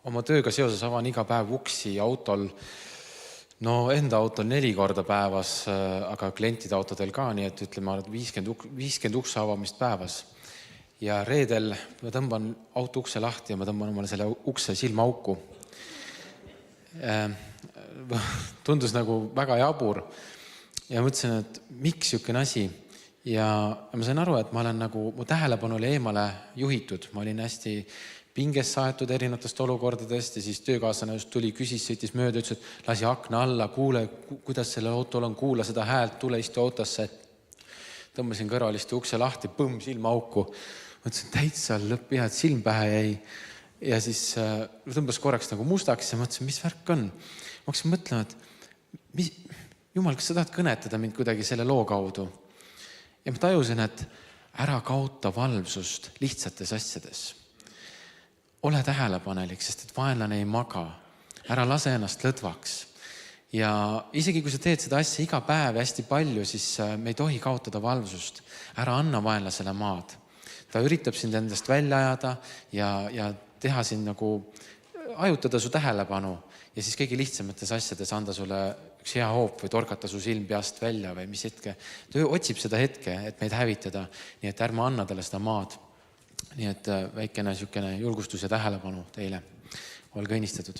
oma tööga seoses avan iga päev uksi autol, no enda autol 4 korda päevas, aga klientide autodel ka, nii et ütleme 50 ukse avamist päevas. Ja reedel ma tõmban auto ukse lahti ja ma tõmban omale selle ukse silmaauku. Tundus nagu väga jabur ja mõtlesin, et miks niisugune asi. Ja ma sain aru, et ma olen nagu, mu tähelepanu oli eemale juhitud. Ma olin hästi pinges saetud erinevatest olukordadest ja siis töökaaslane just tuli, küsis, sõitis mööda, ütles, et lasi akna alla, kuule, kuidas selle autol on, kuula seda häält, tule istu autosse. Tõmbasin kõrvaliste ukse lahti, põmm, silmaauku. Mõtlesin, täitsa lõpp jah, et silm pähe jäi. Ja siis tõmbas korraks nagu mustaks ja mõtlesin, mis värk on. Ma hakkasin mõtlema, et jumal, kas sa tahad kõnetada mind kuidagi selle loo kaudu? Ja ma tajusin, et ära kaota valvsust lihtsates asjades. Ole tähelepanelik, sest et vaenlane ei maga. Ära lase ennast lõdvaks. Ja isegi kui sa teed seda asja iga päev hästi palju, siis me ei tohi kaotada valvsust. Ära anna vaenlasele maad. Ta üritab sind endast välja ajada ja teha sind nagu ajutada su tähelepanu ja siis kõigi lihtsamates asjades anda sulle üks hea hoop või torgata su silm peast välja või mis hetke. Ta otsib seda hetke, et meid hävitada, nii et ärme anna talle seda maad. Nii et väikene julgustus ja tähelepanu teile. Olge õnnistatud.